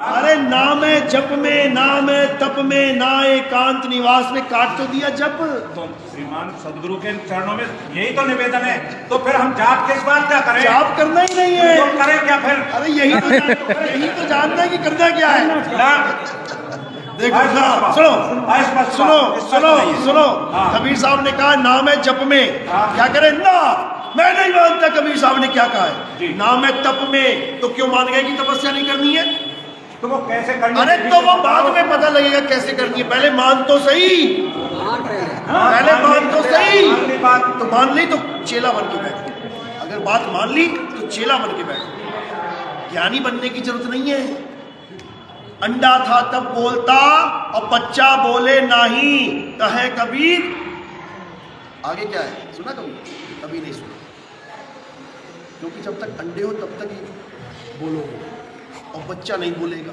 अरे नाम है जप में, नाम है तप में, ना एकांत निवास में, काट तो दिया जप। तो श्रीमान सदगुरु के चरणों में यही तो निवेदन है, तो फिर हम जाप किस बात क्या करें? जाप करना ही नहीं है तो करें क्या फिर? अरे यही तो जानना है कि करना क्या है ना। देखो ना, सुनो सुनो सुनो सुनो, कबीर साहब ने कहा नाम है जप में, क्या करे ना। मैं नहीं मानता कबीर साहब ने क्या कहा है, नाम है तप में। तो क्यों मान गए कि तपस्या नहीं करनी है? तो वो कैसे करनी? अरे तो वो बाद में पता लगेगा कैसे करनी है, पहले मान तो सही, पहले मान तो सही। तो मान ली तो चेला बन के बैठ, अगर बात मान ली तो चेला बन के बैठ। ज्ञानी बनने की जरूरत नहीं है। अंडा था तब बोलता और बच्चा बोले नहीं, कहे कबीर। आगे क्या है सुना कभी नहीं सुना, क्योंकि जब तक अंडे हो तब तक ही बोलोगे और बच्चा नहीं बोलेगा।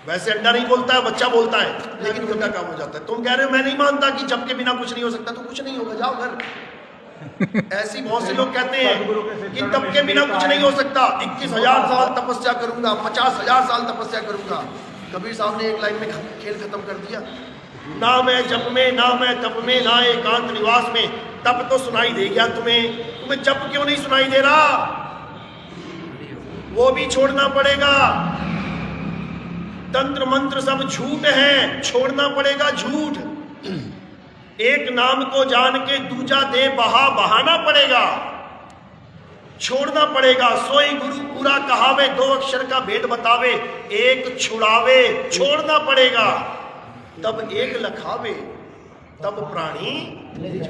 वैसे अंडा नहीं बोलता है, बच्चा बोलता है, लेकिन उल्टा काम हो जाता है। तुम कह रहे हो मैं नहीं मानता कि जब के बिना कुछ नहीं हो सकता, तो कुछ नहीं होगा, जाओ घर। ऐसी बहुत से लोग कहते हैं कि तब के बिना कुछ नहीं हो सकता। 21,000 साल तपस्या करूंगा, 50,000 साल तपस्या करूंगा। कबीर साहब ने एक लाइन में खेल खत्म कर दिया। नाम है जप में, नाम है तप में, ना एकांत निवास में। तप तो सुनाई दे गया तुम्हें जप क्यों नहीं सुनाई दे रहा? वो भी छोड़ना पड़ेगा। तंत्र मंत्र सब झूठ है, छोड़ना पड़ेगा झूठ। एक नाम को जान के दूजा दे बहाना पड़ेगा, छोड़ना पड़ेगा। सोई गुरु पूरा कहावे, 2 अक्षर का भेद बतावे, एक छुड़ावे, छोड़ना पड़ेगा। तब एक लखावे, तब प्राणी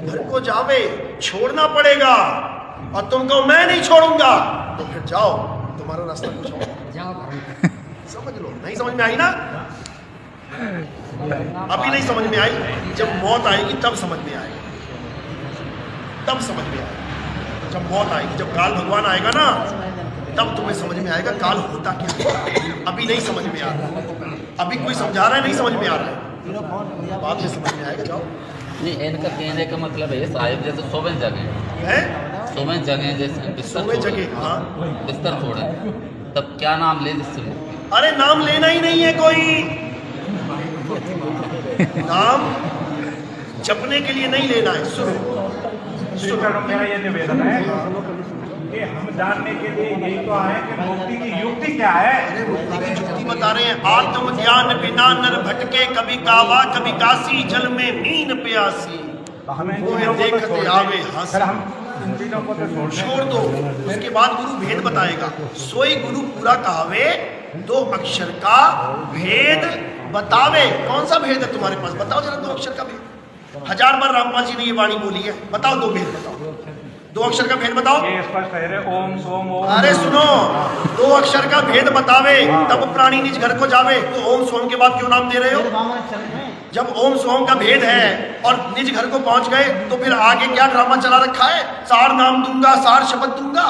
घर को जावे, छोड़ना पड़ेगा। और तुम कहो मैं नहीं छोड़ूंगा, तो फिर जाओ, तुम्हारा रास्ता कुछ और। समझ लो, नहीं समझ में आई ना? अभी नहीं समझ में आई, जब मौत आएगी तब समझ में आएगी, तब समझ में आएगी। जब मौत आएगी, जब काल भगवान आएगा ना, तब तुम्हें समझ में आएगा काल होता क्या है। अभी नहीं समझ में आ रहा, अभी कोई समझा रहा है, नहीं समझ में आ रहा है, बाद में समझ में आएगा। जाओ। नहीं, इनका कहने का मतलब है साहिब जैसे 100 जगह है, 100 जगह जैसे बिस्तर जगह, हाँ बिस्तर छोड़े, तब क्या नाम ले जिससे? अरे नाम लेना ही नहीं है कोई, नाम जपने के लिए नहीं लेना है। सुनो मेरा ये निवेदन है कि हम जानने के लिए यही तो आए कि मुक्ति की युक्ति क्या है। अरे मुक्ति की युक्ति बता रहे हैं। आत्म ज्ञान बिना नर भटके, कभी कावा कभी काशी, जल में मीन प्यासी। हमें देखते आवे हंस, छोड़ दो। उसके बाद गुरु भेद बताएगा। सोई गुरु पूरा कहावे, 2 अक्षर का भेद बतावे। कौन सा भेद है तुम्हारे पास? बताओ जरा 2 अक्षर का भेद। 1000 बार रामपाल जी ने ये वाणी बोली है, बताओ 2 भेद बताओ, 2 अक्षर का भेद बताओ। ये स्पष्ट है, ओम सोम ओम। अरे सुनो, 2 अक्षर का भेद बतावे, तब प्राणी निज घर को जावे। तो ओम सोम के बाद क्यों नाम दे रहे हो? जब ओम सोम का भेद है और निज घर को पहुंच गए, तो फिर आगे क्या ड्रामा चला रखा है? सार नाम दूंगा, सार शब्द दूंगा,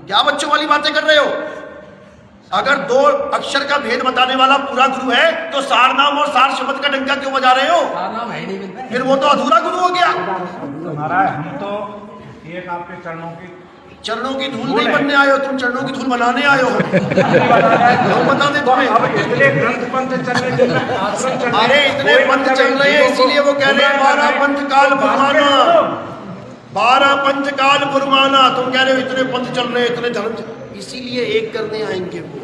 क्या बच्चों वाली बातें कर रहे हो? अगर 2 अक्षर का भेद बताने वाला पूरा गुरु है, तो सार नाम और सार शब्द का डंका क्यों बजा रहे हो? फिर वो तो अधूरा गुरु हो गया। महाराज हम तो एक आपके चरणों की धूल नहीं बनने आए हो, तुम चरणों की धूल बनाने आए हो। हम बता दें तुम्हें। इतने ग्रंथ पंथ चल रहे, अरे इतने पंथ चल रहे हैं, इसीलिए वो कह रहे हैं 12 पंथ काल फुरमाना, 12 पंथ काल फुरमाना। तुम कह रहे हो इतने पंथ चल रहे हैं, इतने धर्म, इसीलिए एक करने आएंगे वो।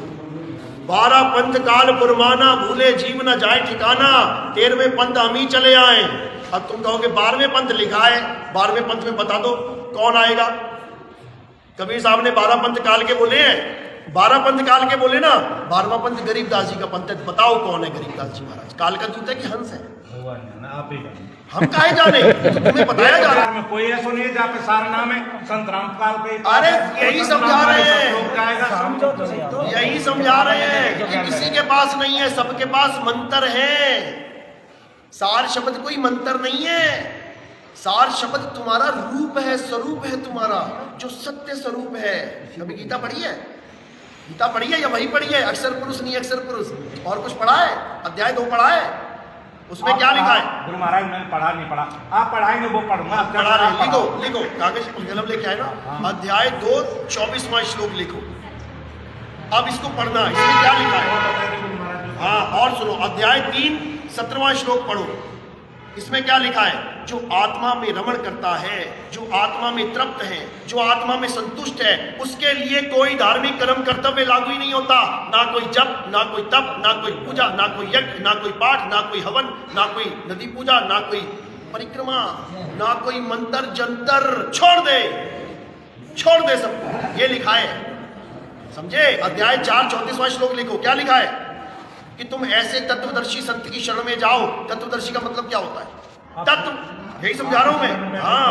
12 पंथ काल फुरमाना, भूले जीव न जाए ठिकाना, 13वें पंथ हम ही चले आए। अब तुम कहोगे 12वें पंथ लिखा है, 12वें पंथ में बता दो कौन आएगा। कबीर साहब ने 12 पंथ काल के बोले हैं, 12 पंथ काल के बोले ना। 12वां पंथ गरीबदास जी का पंथ है। बताओ कौन है गरीबदास जी महाराज? काल का दूत है कि हंस है? हम काहे जाने, तुम्हें बताया जा रहा है। कोई ऐसा नहीं है जहाँ पे सारा नाम है संत रामपाल के। अरे यही समझा रहे हैं, यही समझा रहे हैं कि किसी के पास नहीं है, सबके पास मंत्र है। सार शब्द कोई मंत्र नहीं है, सार शब्द तुम्हारा रूप है, स्वरूप है तुम्हारा, जो सत्य स्वरूप है। कभी गीता पढ़ी है? गीता पढ़ी है या वही पढ़ी है? अक्षर पुरुष नहीं अक्षर पुरुष, और कुछ पढ़ा है? अध्याय 2 पढ़ा है? उसमें क्या लिखा है? गुरु महाराज मैंने पढ़ा नहीं पढ़ा, आप पढ़ाएंगे वो पढ़ूंगा। पढ़ा रहे, लिखो कागज कलम लेके आए ना। अध्याय 2 24वां श्लोक लिखो। अब इसको पढ़ना, इसमें क्या लिखा है? अध्याय 3 17वां श्लोक पढ़ो। इसमें क्या लिखा है? जो आत्मा में रमण करता है, जो आत्मा में तृप्त है, जो आत्मा में संतुष्ट है, उसके लिए कोई धार्मिक कर्म कर्तव्य लागू ही नहीं होता। ना कोई जप, ना कोई तप, ना कोई पूजा, ना कोई यज्ञ, ना कोई पाठ, ना कोई हवन, ना कोई नदी पूजा, ना कोई परिक्रमा, ना कोई मंत्र जंतर। छोड़ दे सब। ये लिखा है, समझे? अध्याय 4 34वां श्लोक लिखो। क्या लिखा है? कि तुम ऐसे तत्वदर्शी संत की शरण में जाओ। तत्वदर्शी का मतलब क्या होता है? तत्व, यही समझा रहा हूं मैं। हाँ,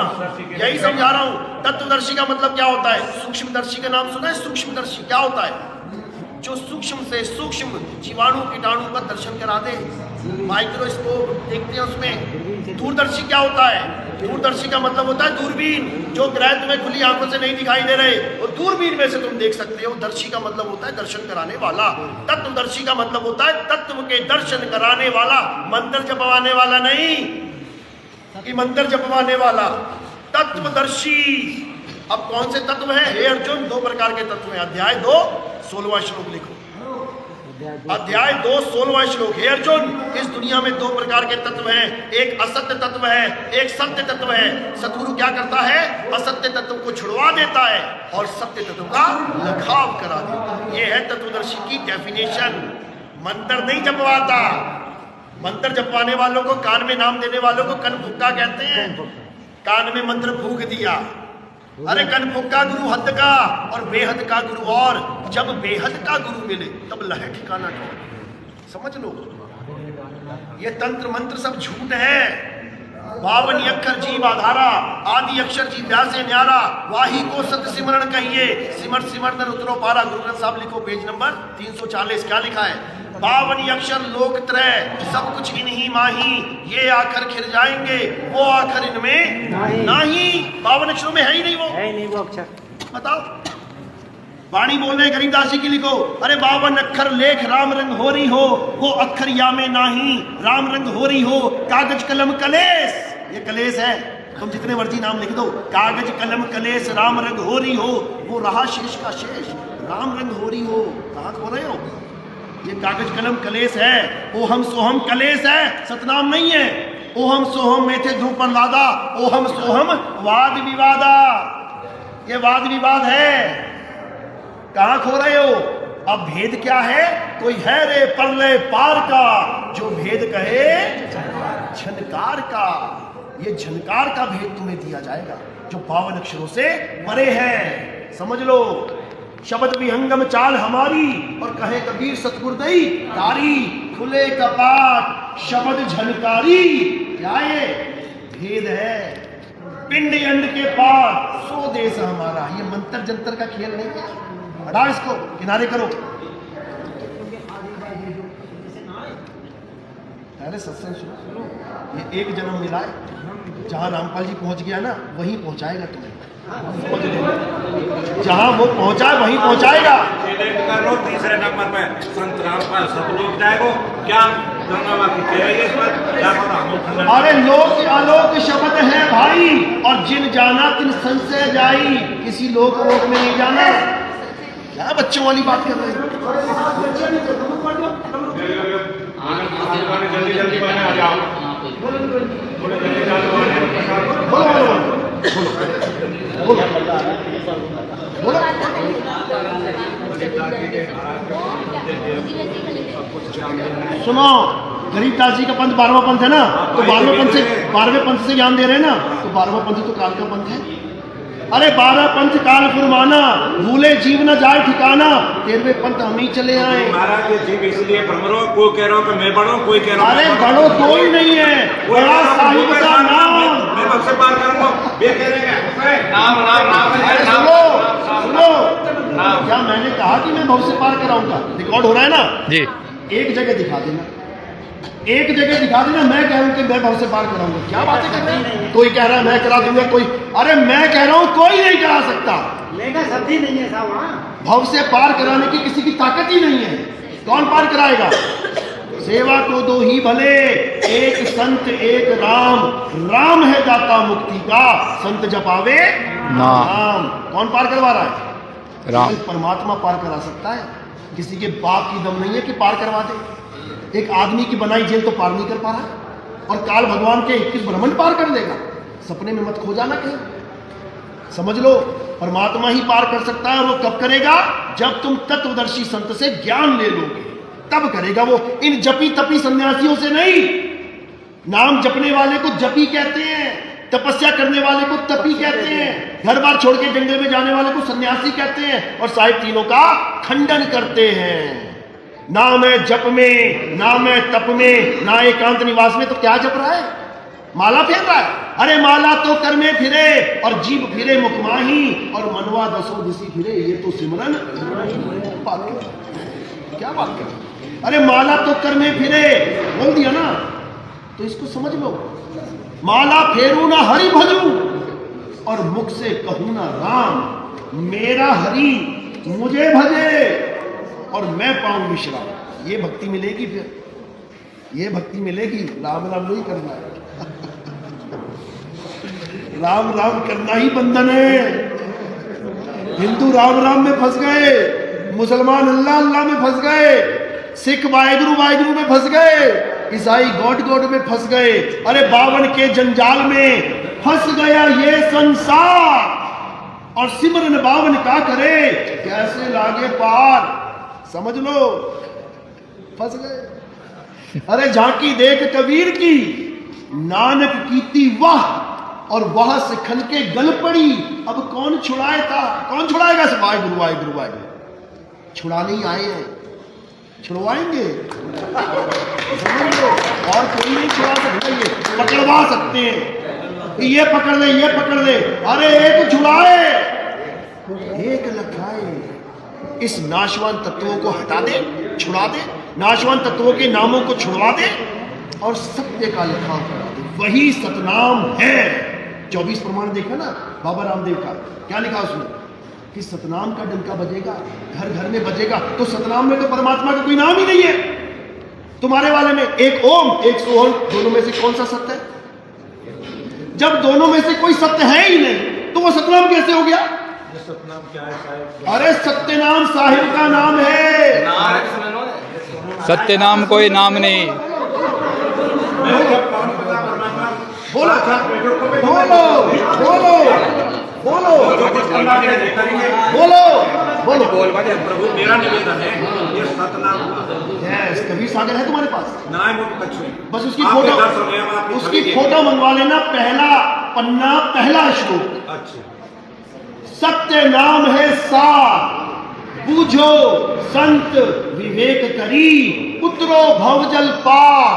यही समझा रहा हूं। तत्वदर्शी का मतलब क्या होता है? सूक्ष्मदर्शी का नाम सुना है? सूक्ष्मदर्शी क्या होता है? जो सूक्ष्म से सूक्ष्म जीवाणु कीटाणु का दर्शन करा दे। माइक्रोस्कोप देखते हैं उसमें। दूरदर्शी क्या होता है? दूरदर्शी का मतलब होता है दूरबीन। जो ग्रह तुम्हें खुली आंखों से नहीं दिखाई दे रहे, वो दूरबीन में से तुम देख सकते हो। दर्शी का मतलब होता है दर्शन कराने वाला। तत्वदर्शी का मतलब होता है तत्व के दर्शन कराने वाला, मंत्र जपवाने वाला नहीं कि मंत्र जपवाने वाला। तत्वदर्शी। अब कौन से तत्व है? हे अर्जुन, 2 प्रकार के तत्व हैं। अध्याय 2 16वां श्लोक लिखो। अध्याय 2 16वां श्लोक। हे अर्जुन, इस दुनिया में 2 प्रकार के तत्व हैं। एक असत्य तत्व है, एक सत्य तत्व है। सतगुरु क्या करता है? असत्य तत्व को छुड़वा देता है और सत्य तत्व का लगाव करा देता है। यह है तत्वदर्शी की डेफिनेशन। मंत्र नहीं जपवाता। मंत्र जपवाने वालों को, कान में नाम देने वालों को कन फुक्का कहते हैं। कान में मंत्र फूंक दिया। अरे कन फुक्का गुरु हद का और बेहद का गुरु और। जब बेहद का गुरु मिले तब लहे ठिकाना ठोक। समझ लो, ये तंत्र मंत्र सब झूठ है। 52 अक्षर जीव आधारा, आदि अक्षर जी व्यासे न्यारा, वाही को सत सिमरण कहिए, सिमर सिमर नर उतरो पारा। गुरु ग्रंथ साहब लिखो, पेज नंबर 340। क्या लिखा है? 52 अक्षर लोक त्रय, सब कुछ इन्हीं माही, ये आखर खिर जाएंगे, वो आखर इनमें नहीं। 52 अक्षरों में है ही नहीं वो अक्षर। बताओ, वाणी बोल रहे गरीबदास जी की लिखो। अरे 52 अक्षर लेख राम रंग हो रही हो, वो अक्षर या में नाही, राम रंग हो रही हो। कागज कलम कलेस, ये कलेस है, तुम जितने मर्जी नाम लिख दो। कागज कलम कलेस, राम रंग हो रही हो, वो रहा शेष का शेष, राम रंग हो रही हो। कहाँ खो रहे हो? ये कागज कलम कलेस है। ओहम सोहम कलेस है, सतनाम नहीं है। ओहम सोहम में थे ध्रुव प्रहलादा, ओहम सोहम वाद विवादा। ये वाद विवाद है। कहां खो रहे हो? अब भेद क्या है? कोई है रे परले पार का, जो भेद कहे झनकार का। ये झनकार का भेद तुम्हें दिया जाएगा जो 52 अक्षरों से परे है। समझ लो, शब्द विहंगम चाल हमारी, और कहे कबीर सतगुरुदई तारी। खुले कपाट शब्द झनकारी, क्या ये भेद है? पिंड अंड के पार सो देश हमारा। ये मंत्र जंतर का खेल नहीं है। हटा इसको, किनारे करो। अरे सत्संग सुनो, ये एक जन्म मिला है। जहां रामपाल जी पहुंच गया ना, वहीं पहुंचाएगा तुम्हें। जहां वो पहुंचा वहीं पहुंचाएगा। तीसरे नंबर पे संत रामपाल सतलोक जाएगा। क्या गंगा की कह रही है इस पर? अरे लोक आलोक शब्द है भाई, और जिन जाना तिन संशय जाई। किसी लोक वोक में नहीं जाना। क्या बच्चों वाली बात कर रहे हैं? जल्दी जल्दी आ जाओ। सुनो, गरीबदास जी का पंथ 12वां पंथ है ना, तो 12वें पंथ से ज्ञान दे रहे हैं ना, तो 12वां पंथ तो काल का पंथ है। अरे 12 पंथ काल फुरमाना, भूले जीव न जाए ठिकाना। 13वें पंथ हम ही चले आए। महाराज ये जीव इसलिए भ्रमरो, कोई कह रहा हूँ कि मैं बड़ो, कोई कह रहा हूँ अरे बड़ो कोई नहीं है, बड़ा साहिब का नाम। मैं सबसे पार करूंगा। ये कह रहे हैं नाम नाम नाम। सुनो, क्या मैंने कहा कि मैं भव से पार कराऊंगा? रिकॉर्ड हो रहा है ना जी। एक जगह दिखा देना, एक जगह दिखा देना। मैं कह रहा हूं कि मैं भव से पार कराऊंगा। क्या बातें कर रहे हैं? कोई कह रहा है मैं करा दूंगा, कोई। अरे मैं कह रहा हूं कोई नहीं करा सकता। शब्द ही नहीं है साहब। भव से पार कराने की किसी की ताकत ही नहीं है। कौन पार कराएगा? सेवा को दो ही भले, एक संत एक राम। राम है दाता मुक्ति का, संत जपावे नाम। कौन पार करवा रहा है? राम। परमात्मा पार करा सकता है। किसी के बाप की दम नहीं है कि पार करवा दे। एक आदमी की बनाई जेल तो पार नहीं कर पा रहा, और काल भगवान के 21 ब्रह्मांड पार कर देगा। सपने में मत खो जाना कहीं, समझ लो परमात्मा ही पार कर सकता है। और वो कब करेगा? जब तुम तत्वदर्शी संत से ज्ञान ले लोगे, तब करेगा वो। इन जपी तपी सन्यासियों से नहीं। नाम जपने वाले को जपी कहते हैं, तपस्या करने वाले को तपी कहते हैं, घर बार छोड़ के जंगल में जाने वाले को सन्यासी कहते हैं। और साहिब तीनों का खंडन करते हैं। ना मैं जप में, ना मैं तप में, ना एकांत निवास में। तो क्या जप रहा है? माला फेर रहा है। अरे माला तो कर में फिरे और जीभ फिरे मुख माही और मनवा दसों दिशी फिरे, ये तो सिमरन बात कर। क्या बात कर? अरे माला तो कर में फिरे बोल दिया ना, तो इसको समझ लो। माला फेरू ना हरि भजू और मुख से कहूं ना राम। मेरा हरि मुझे भजे और मैं पाऊं विश्राम। ये भक्ति मिलेगी, फिर ये भक्ति मिलेगी। राम राम नहीं करना है, राम राम करना ही बंधन है। हिंदू राम राम में फंस गए, मुसलमान अल्लाह अल्लाह में फंस गए, सिख वाहेगुरु वाहेगुरु में फंस गए, ईसाई गॉड गॉड में फंस गए। अरे बावन के जंजाल में फंस गया ये संसार, और सिमरन बावन का करे कैसे लागे पार। समझ लो फंस गए। अरे झांकी देख कबीर की, नानक कीती वाह और वह सिखन के गल पड़ी। अब कौन छुड़ाए था? कौन छुड़ाएगा? वाहेगुरु वाहेगुरु वाहेगुरु। छुड़ाने ही आए हैं, छुड़वाएंगे। समझ लो, और कोई नहीं छुड़ा सकता। ये पकड़वा सकते हैं, ये पकड़ ले, ये पकड़ ले। अरे एक छुड़ाए एक लखाए। इस नाशवान तत्वों को हटा दे, छुड़ा दे, नाशवान तत्वों के नामों को छुड़वा दे और सत्य का लिखा करा दे। वही सतनाम है। 24 प्रमाण देखा ना बाबा रामदेव का, क्या लिखा उसमें कि सतनाम का डंका बजेगा, घर घर में बजेगा। तो सतनाम में तो परमात्मा का कोई नाम ही नहीं है। तुम्हारे वाले में एक ओम एक सोहम, दोनों में से कौन सा सत्य है? जब दोनों में से कोई सत्य है ही नहीं तो वो सतनाम कैसे हो गया? सतनाम क्या है साहिब? अरे सत्यनाम साहिब का नाम है। सत्य नाम कोई नाम नहीं। बोलो बोलो बोलो बोलो बोलो बोलो। प्रभु मेरा निवेदन है, ये सतनाम यस, कबीर सागर है तुम्हारे पास? ना मुझे बस उसकी फोटो, उसकी फोटो मंगवा लेना। पहला पन्ना, पहला श्लोक। अच्छा। सत्य नाम है सार, बूझो संत विवेक करी, उतरो भवजल पार।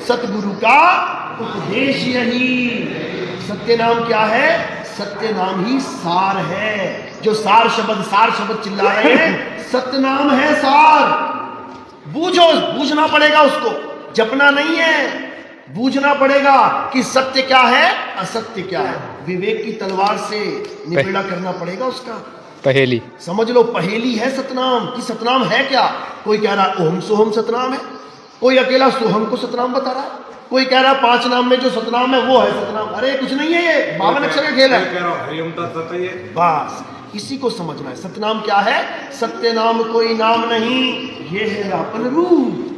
सतगुरु का उपदेश यही। सत्य नाम क्या है? सत्य नाम ही सार है। जो सार शब्द चिल्ला रहे हैं, सत्य नाम है सार। बूझो, बूझना पड़ेगा उसको, जपना नहीं है, बूझना पड़ेगा कि सत्य क्या है, असत्य क्या है। विवेक की तलवार से निबेड़ा करना पड़ेगा उसका। पहेली समझ लो, पहेली है सतनाम। कि सतनाम है क्या? कोई कह रहा ओम सोहम सतनाम है, कोई अकेला सोहम को सतनाम बता रहा है, कोई कह रहा 5 नाम में जो सतनाम है वो है सतनाम। अरे कुछ नहीं है, ये 52 अक्षर का खेल है। बस इसी को समझना है। सतनाम क्या है? सत्य नाम कोई नाम नहीं, ये है अपन रूप।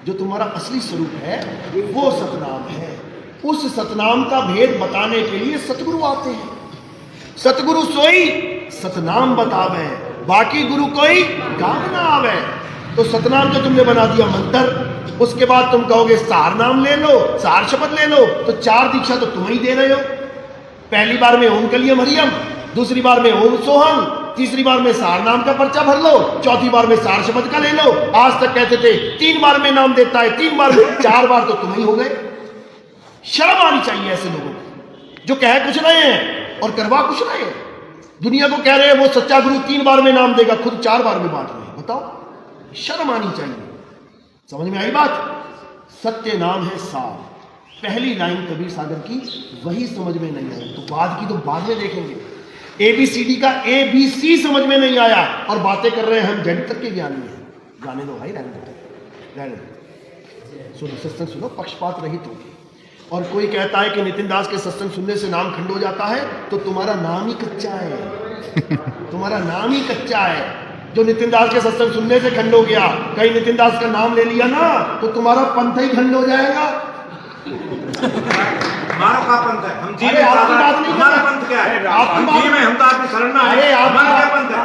जो तुम्हारा असली स्वरूप है वो सतनाम है। उस सतनाम का भेद बताने के लिए सतगुरु आते हैं। सतगुरु सोई सतनाम बतावे, बाकी गुरु कोई काम ना आवे। तो सतनाम तो तुमने बना दिया मंत्र। उसके बाद तुम कहोगे सार नाम ले लो, सार शपथ ले लो। तो 4 दीक्षा तो तुम ही दे रहे हो। पहली बार में ओम कलियम हरियम, दूसरी बार में ओम सोहम, तीसरी बार में सार नाम का पर्चा भर लो, चौथी बार में सार शब्द का ले लो। आज तक कहते थे 3 बार में नाम देता है, 3 बार में, 4 बार तो तुम ही हो गए। शर्म आनी चाहिए ऐसे लोगों को जो कह कुछ रहे हैं और करवा कुछ रहे हैं। दुनिया को कह रहे हैं वो सच्चा गुरु 3 बार में नाम देगा, खुद 4 बार में बांट रहे हैं। बताओ, शर्म आनी चाहिए। समझ में आई बात? सत्य नाम है सार। पहली लाइन कबीर सागर की वही समझ में नहीं आई, तो बाद की तो बाद में देखेंगे। ABCD का ABC समझ में नहीं आया और बातें कर रहे हैं हम जेड तक के ज्ञानी हैं। जाने दो भाई, रहने दो। सुनो, सत्संग सुनो, पक्षपात रहित होगी। और कोई कहता है कि नितिन दास के सत्संग सुनने से नाम खंड हो जाता है, तो तुम्हारा नाम ही कच्चा है। तुम्हारा नाम ही कच्चा है। जो नितिन दास के सत्संग सुनने से खंड हो गया, कहीं नितिन दास का नाम ले लिया ना तो तुम्हारा पंथ ही खंड हो जाएगा। हमारा क्या पंथ है? हम जीव अरे आपकी बात नहीं, हमारा पंथ क्या है? आपकी हम बात- जीव है, हम तो आपकी शरण में अरे हैं। हमारा क्या पंथ है?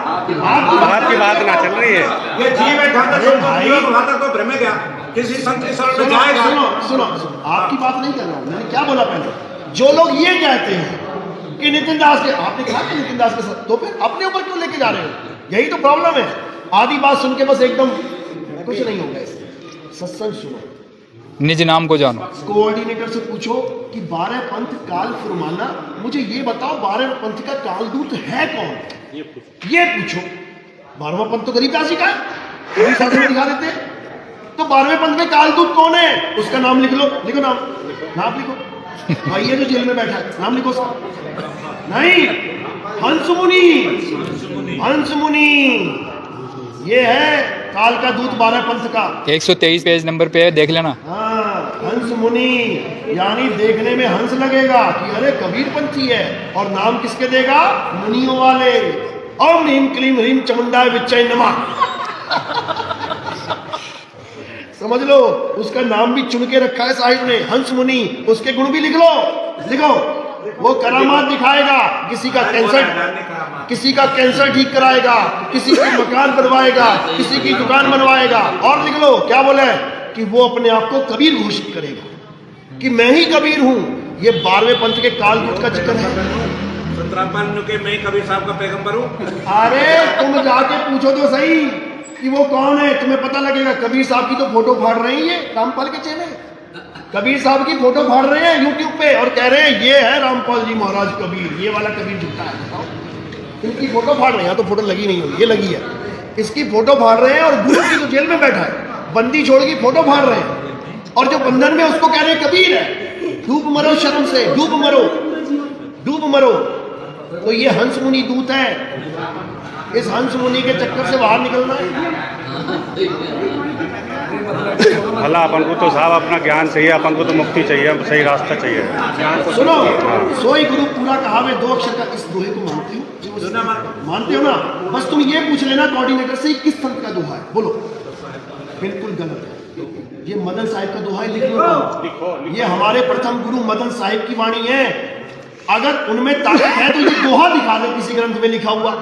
आपकी बात ना चल रही है। ये जीव है, जहाँ तक अरे हमको भाई- जीव वहाँ तक तो भ्रम है क्या? किसी संत की शरण में सुनो जाएगा। सुनो सुनो सुनो, आपकी बात नहीं कर रहा हूं, मैंने क्या बोला पहले। जो लोग ये कहते हैं कि नितिन दास के, आपने कहा कि नितिन दास के साथ, तो फिर अपने ऊपर क्यों लेके जा रहे हो? यही तो प्रॉब्लम है। आधी बात सुन के बस एकदम कुछ नहीं होगा इससे। सत्संग सुनो, निज नाम को जानो। कोऑर्डिनेटर से पूछो कि 12 पंथ काल फुरमाना, मुझे ये बताओ 12 पंथ का कालदूत है कौन? ये पूछो। 12वां पंथ तो गरीबदास जी का है, कबीरदास जी दिखा देते हैं। तो 12वें पंथ में कालदूत कौन है? उसका नाम लिख लो, लिखो नाम, नाम लिखो। भाई ये जो जेल में बैठा है, नाम लिखो उसका। नहीं, हंस मुनि, हंस मुनि ये है काल का दूत 12 पंथ का। 123 पेज नंबर पे है, देख लेना। हाँ, हंस मुनि, यानी देखने में हंस लगेगा कि अरे कबीर पंथी है, और नाम किसके देगा? मुनियों वाले। ओम ह्रीम क्लीम ह्रीम चमुंडाय विच्चय नमः। समझ लो, उसका नाम भी चुन के रखा है साहिब ने, हंस मुनि। उसके गुण भी लिख लो, लिखो। वो करामात दिखाएगा, किसी का कैंसर ठीक कराएगा, किसी के मकान बनवाएगा, किसी की दुकान बनवाएगा। और लिख लो क्या बोला है कि वो अपने आप को कबीर घोषित करेगा कि मैं ही कबीर हूं। ये 12वें पंथ के कालदूत का जिक्र है। सतरापन के मैं कबीर साहब का पैगंबर हूँ। अरे तुम जाके पूछो तो सही कि वो कौन है, तुम्हें पता लगेगा। कबीर साहब की तो फोटो फाड़ रहे हैं ये रामपाल के चेले, कबीर साहब की फोटो फाड़ रहे हैं यूट्यूब पे और कह रहे हैं ये है रामपाल जी महाराज कबीर, ये वाला कबीर झूठा है। बताओ, इनकी फोटो फाड़ रहे हैं, तो फोटो लगी नहीं होगी, ये लगी है। इसकी फोटो फाड़ रहे हैं और गुरु की जो जेल में बैठा है, बंदी छोड़ की फोटो फाड़ रहे हैं, और जो बंधन में उसको कह रहे हैं कबीर है। डूब मरो शर्म से, डूब मरो, डूब मरो। तो ये हंस मुनि दूत है। इस हंस मुनि के चक्कर से बाहर निकलना है। भला अपन को तो साहब अपना ज्ञान चाहिए, अपन को तो मुक्ति चाहिए, सही रास्ता चाहिए। सुनो, सोई गुरु पूरा कहावे 2 अक्षर का, इस दोहे को मानती हूँ? मानते हो ना? बस तुम ये पूछ लेना कोऑर्डिनेटर से किस संत का दोहा है, बोलो। बिल्कुल गलत है, ये मदन साहिब का दोहा है, लिख लो। ये हमारे प्रथम गुरु मदन साहिब की वाणी है। अगर उनमें ताकत है तो ये दोहा दिखा दे किसी ग्रंथ में लिखा हुआ।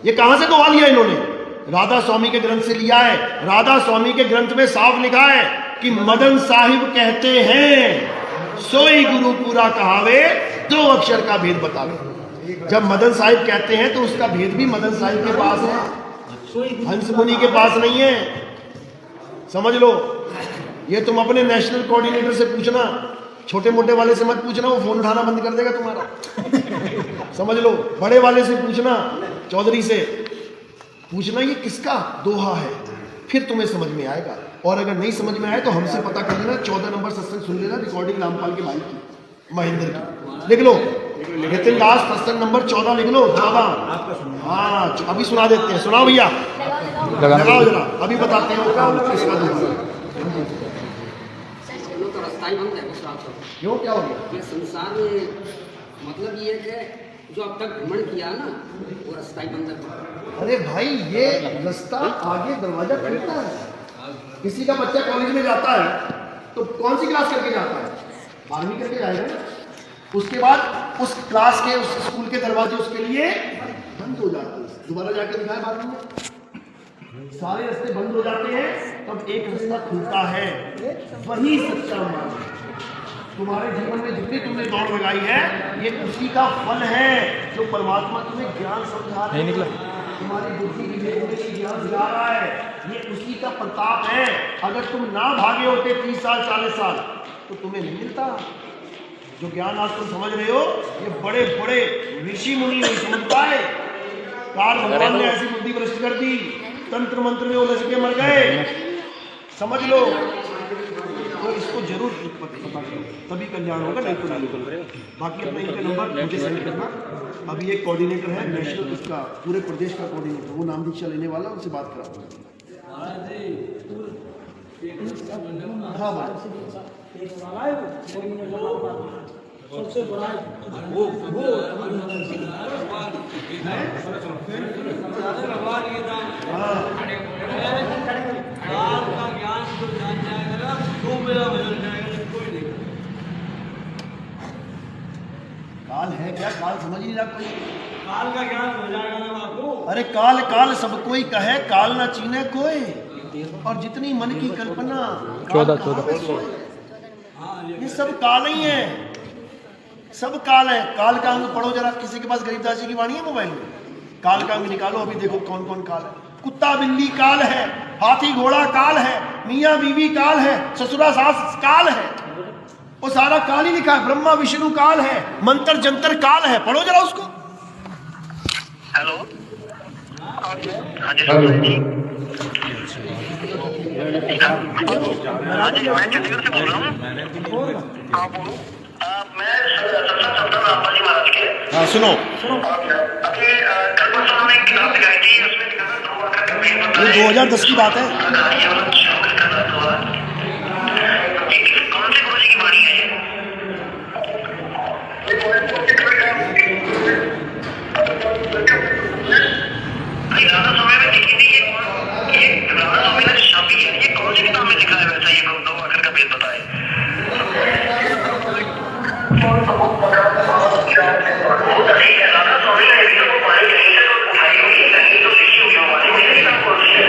ये कहां से दोहा लिया इन्होंने? राधा स्वामी के ग्रंथ से लिया है। राधा स्वामी के ग्रंथ में साफ लिखा है कि मदन साहिब कहते हैं सोई गुरु पूरा कहावे 2 अक्षर का भेद बतावे। जब मदन साहिब कहते हैं तो उसका भेद भी मदन साहिब के पास है, हंस मुनि के पास नहीं है। समझ लो, ये तुम अपने नेशनल कोऑर्डिनेटर से पूछना, छोटे मोटे वाले से मत पूछना, वो फोन उठाना बंद कर देगा तुम्हारा। समझ लो, बड़े वाले से पूछना, चौधरी से पूछना ये किसका दोहा है, फिर तुम्हें समझ में आएगा। और अगर नहीं समझ में आए तो हमसे पता कर लेना। 14 नंबर सत्संग सुन लेना, रिकॉर्डिंग रामपाल के भाई की, महेंद्र की। लिख लो, नितिन दास सत्संग नंबर 14 लिख लो, 14। हाँ, अभी सुना देते हैं। सुनाओ भैया, लगाओ जरा, अभी बताते हैं वो किसका दोहा है। क्यों, क्या हो गया? ये संसार में मतलब ये है जो अब तक भ्रमण किया ना, वो रास्ता ही बंद है। अरे भाई, ये रास्ता आगे दरवाजा खुलता है। किसी का बच्चा कॉलेज में जाता है तो कौन सी क्लास करके जाता है? 12वीं करके जाएगा ना। उसके बाद उस क्लास के, उस स्कूल के दरवाजे उसके लिए बंद हो जाते हैं। दोबारा जाके दिखाए 12वीं में, सारे रास्ते बंद हो जाते हैं, तब एक रास्ता खुलता है, वही सच्चा मार्ग है। तुम्हारे जीवन में जितनी तुमने दौड़ लगाई है, ये उसी का फल है जो परमात्मा तुम्हें ज्ञान समझा रहा है। तुम्हारी बुद्धि की ज्ञान दिला रहा है, ये उसी का प्रताप है। अगर तुम ना भागे होते 30 साल 40 साल तो तुम्हें नहीं मिलता जो ज्ञान आज तुम समझ रहे हो। ये बड़े बड़े ऋषि मुनि नहीं समझ पाए। कार भगवान ने ऐसी बुद्धि भ्रष्ट कर दी, तंत्र मंत्र में उलझ के मर गए। समझ लो, तो इसको जरूर पता करो, तभी कल्याण होगा, नहीं तो नहीं। बाकी अपने इनके नंबर मुझे सेंड करना। अभी एक कोऑर्डिनेटर है नेशनल, इसका पूरे प्रदेश का कोऑर्डिनेटर, वो नाम दीक्षा लेने वाला, उनसे बात कराओ। हाँ भाई, काल है क्या? काल समझ नहीं रहा कोई। काल का ज्ञान हो जाएगा ना आपको। अरे काल काल सब कोई कहे, काल ना चीने कोई, और जितनी मन की कल्पना 14 ये सब काल ही है, सब काल है। काल का अंग पढ़ो जरा, किसी के पास गरीबदास जी की वाणी है मोबाइल में? काल का अंग निकालो, अभी देखो कौन कौन काल है। कुत्ता बिल्ली काल है, हाथी घोड़ा काल है, मियाँ बीवी काल है, ससुरा सास काल है, वो सारा काल ही लिखा है। ब्रह्मा विष्णु काल है, मंत्र जंतर काल है, पढ़ो जरा उसको। हेलो, हाँ जी जी, हाँ जी, मैं चंडीगढ़ से बोल रहा हूँ। हाँ बोलो। मैं रामपाल जी महाराज के। हाँ सुनो, अभी कल परसों उन्होंने एक किताब दिखाई थी, उसमें लिखा था ये 2010 की बात है। कौन से गुरु जी की वाणी है ये? राधा स्वामी में लिखी थी ये राधा स्वामी ने छापी है, ये कौन सी किताब में लिखा है वैसा? ये दो अक्षर का भेद बताए। ठीक है, राधा स्वामी ने भी तो वो वाणी कहीं से तो उठाई होगी, कहीं तो लिखी हुई वो वाणी, मेरी किताब कौन सी है?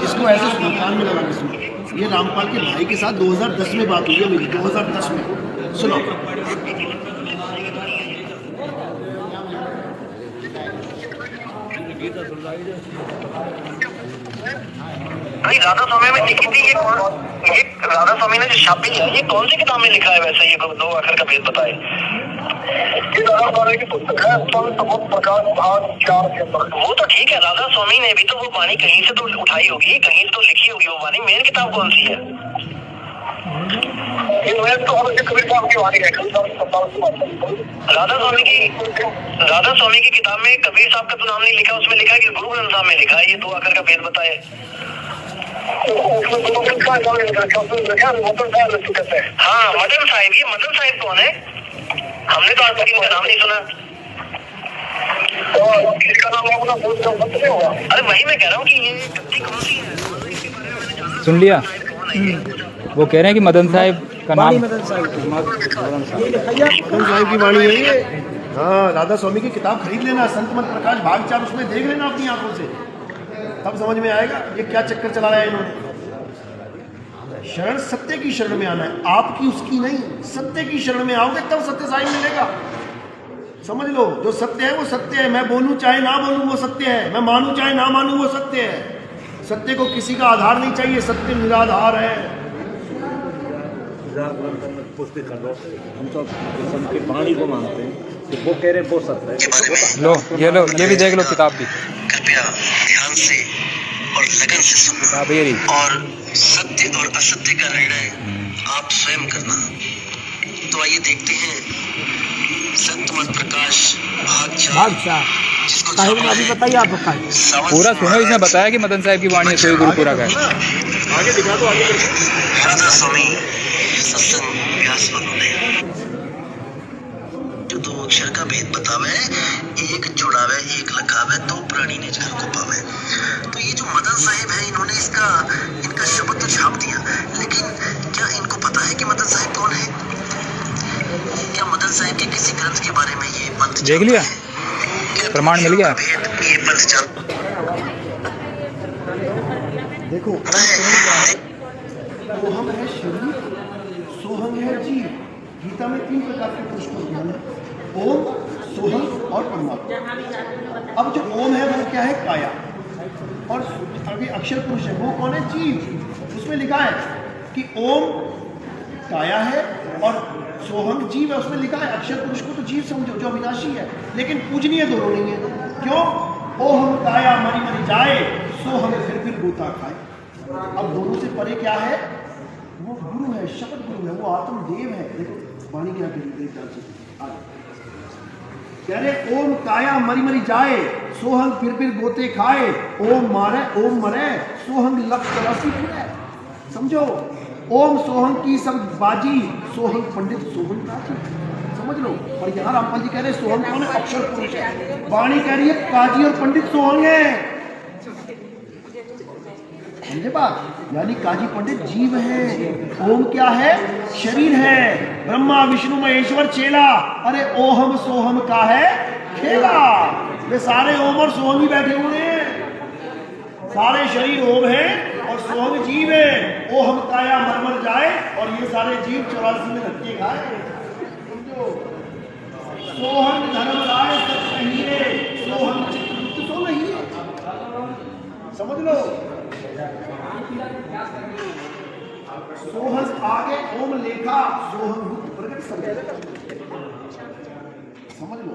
इसको ऐसे सुनो, कान में लगा के सुनो। ये रामपाल के भाई के साथ 2010 में बात हुई है मेरी, 2010 में। सुनो, भाई राधा स्वामी में लिखी थी ये राधा स्वामी ने जो छापी है, ये कौन सी किताब में लिखा है वैसे? ये दो अक्षर का भेद बताए। राधा स्वामी की पुस्तक है, प्रकाश भाग 4 के अंदर। वो तो ठीक है, राधा स्वामी ने भी तो वो वाणी कहीं से तो उठाई होगी, कहीं से तो लिखी होगी वो वाणी। मेन किताब कौन सी है? राधा स्वामी की किताब में कबीर साहब का तो नाम नहीं लिखा, उसमें लिखा है कि गुरु ग्रंथ साहब में लिखा है ये दो अक्षर का भेद बताए। हाँ मदन साहिब, ये मदन साहिब कौन है? हमने तो आज तक इनका नाम नहीं सुना। अरे वही मैं कह रहा हूँ कि ये गद्दी कौन सी है? सुन लिया? वो कह रहे हैं कि मदन साहिब का नाम, मदन साहिब की वाणी है ये। हाँ, राधा स्वामी की किताब खरीद लेना, संत मत प्रकाश भाग 4, उसमें देख लेना अपनी आंखों से, तब समझ में आएगा ये क्या चक्कर चलाया है इन्होंने। शरण सत्य की शरण में आना है, आपकी उसकी नहीं, सत्य की शरण में आओगे तब सत्य साई मिलेगा। समझ लो, जो सत्य है वो सत्य है। मैं बोलूं चाहे ना बोलूं वो सत्य है, मैं मानूं चाहे ना मानूं वो सत्य है। सत्य को किसी का आधार नहीं चाहिए, सत्य निराधार है। हम तो संत की वाणी को मानते हैं, तो वो कह रहे हैं वो सत्य है। लो ये भी देख लो किताब भी। कृपया ध्यान से और लगन से सुनना, और सत्य और असत्य का निर्णय आप स्वयं करना। तो आइए देखते हैं संत मत प्रकाश भाग 4, जिसको अभी बताइए आप पूरा सुनो। इसने बताया कि मदन साहिब की वाणी है, सोई गुरुपुरा का है। आगे दिखा दो, आगे राधा स्वामी सत्संग व्यास उन्होंने जो दो अक्षर का भेद बतावे, एक जुड़ावे एक लखावे, दो प्राणी ने जहर को पावे। तो ये जो मदन साहिब है, इन्होंने इनका शब्द तो छाप दिया, लेकिन क्या इनको पता है कि मदन साहिब कौन है? क्या मदन साहिब के किसी ग्रंथ के बारे में ये पंथ देख लिया? प्रमाण मिल गया? ये पंथ चल देखो, सोहम है शरीर, सोहम है जीव। गीता में 3 प्रकार के पुरुष को ज्ञान है, ओम, सोहम और परमात्मा। अब जो ओम है वो क्या है? काया। और अभी अक्षर पुरुष है, वो कौन है? जीव। उसमें लिखा है कि ओम काया है और सोहम जीव है। उसमें लिखा है अक्षर पुरुष को तो जीव समझो जो अविनाशी है, लेकिन पूजनीय दोनों नहीं है। क्यों? ओहम काया मरी मरी जाए, सोहम फिर बूता खाए। अब दोनों से परे क्या है? वो गुरु है, शब्द गुरु है, वो आत्मदेव है। देखो वाणी क्या कह रहे, कह रहे ओम काया मरी मरी जाए, सोहंग फिर गोते खाए, ओम मारे ओम मरे, सोहंग लख तलासी फिरे। समझो, ओम सोहंग की सब बाजी, सोहंग पंडित सोहंग काजी। समझ लो। और यहाँ रामपाल जी कह रहे हैं सोहंग कौन है? अक्षर पुरुष है। वाणी कह रही है काजी और पंडित सोहंग है। समझे बात? यानी काजी पंडित जीव है, ओम क्या है? शरीर है। ब्रह्मा विष्णु महेश्वर चेला, अरे ओहम सोहम का है खेला। वे सारे ओम और सोहम ही बैठे हुए हैं। सारे शरीर ओम है और सोहम जीव है। ओहम काया मर जाए और ये सारे जीव 84 में धक्के खाए। समझो, सोहम धर्म राय सब कहिए, सोहम चित्रगुप्त तो नहीं है। समझ लो, सोहम आगे ओम लेखा, सोहम गुप्त प्रकट समझ लो।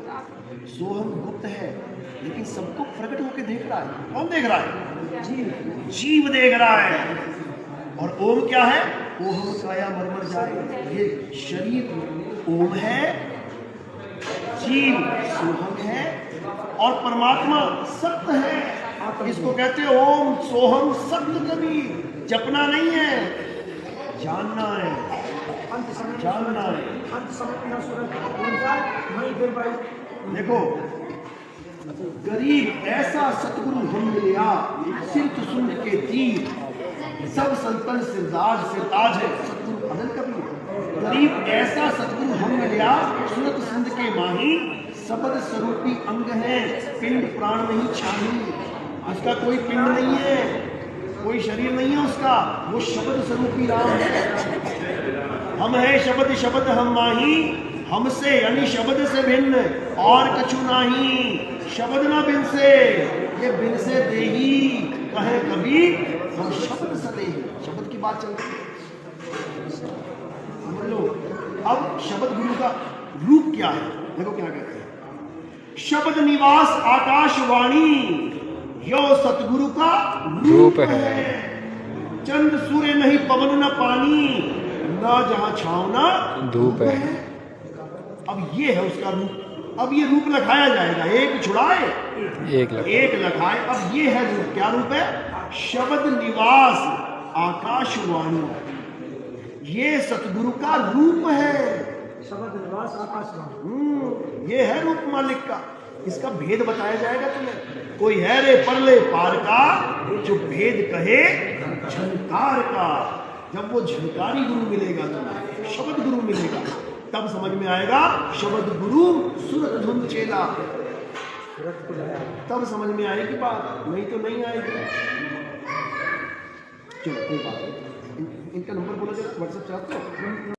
सोहम गुप्त है लेकिन सबको प्रकट होकर देख रहा है। कौन देख रहा है? जीव देख रहा है। और ओम क्या है? ओहम काया मर जाए, ये शरीर ओम है, जीव सोहम है और परमात्मा सत्य है। इसको कहते हैं ओम सोहम सत्य। कभी जपना नहीं है, जानना है, जानना है। देखो, गरीब ऐसा सतगुरु हम मिलिया, सिर्फ सुन के तीर, सब संतन सिरताज है। सतगुरु अदल कभी। गरीब ऐसा सतगुरु हम मिलिया, सुनत सिंध के माही, शब्द स्वरूपी अंग है, पिंड प्राण नहीं छाही। उसका कोई पिंड नहीं है, कोई शरीर नहीं है उसका, वो शब्द स्वरूपी राम है। हम है शब्द, शब्द हम माही, हमसे यानी शब्द से भिन्न और कछु नाही। शब्द ना बिन से, ये बिन से देही कहे कभी, हम शब्द से देही। शब्द की बात चलती है, समझ लो। अब शब्द गुरु का रूप क्या है? देखो क्या कहते हैं, शब्द निवास आकाशवाणी, यो सतगुरु का रूप है। चंद्र सूर्य नहीं, पवन न पानी, ना जहां छाव ना धूप है। अब ये है उसका रूप। अब ये रूप लखाया जाएगा, एक छुड़ाए एक लखाए। अब ये है रूप। क्या रूप है? शब्द निवास आकाशवाणी, ये सतगुरु का रूप है। शब्द निवास आकाशवाणी, ये है रूप मालिक का। इसका भेद बताया जाएगा तुम्हें। कोई है रे परले पार का, जो भेद कहे झनकार का। जब वो झनकारी गुरु मिलेगा तुम्हें, शब्द गुरु मिलेगा, तब समझ में आएगा शब्द गुरु सुरत धुन चेला। तब समझ में आएगी बात, नहीं तो नहीं आएगी। चलो कोई बात नहीं। इनका नंबर बोला जरा, व्हाट्सएप चलाते हो?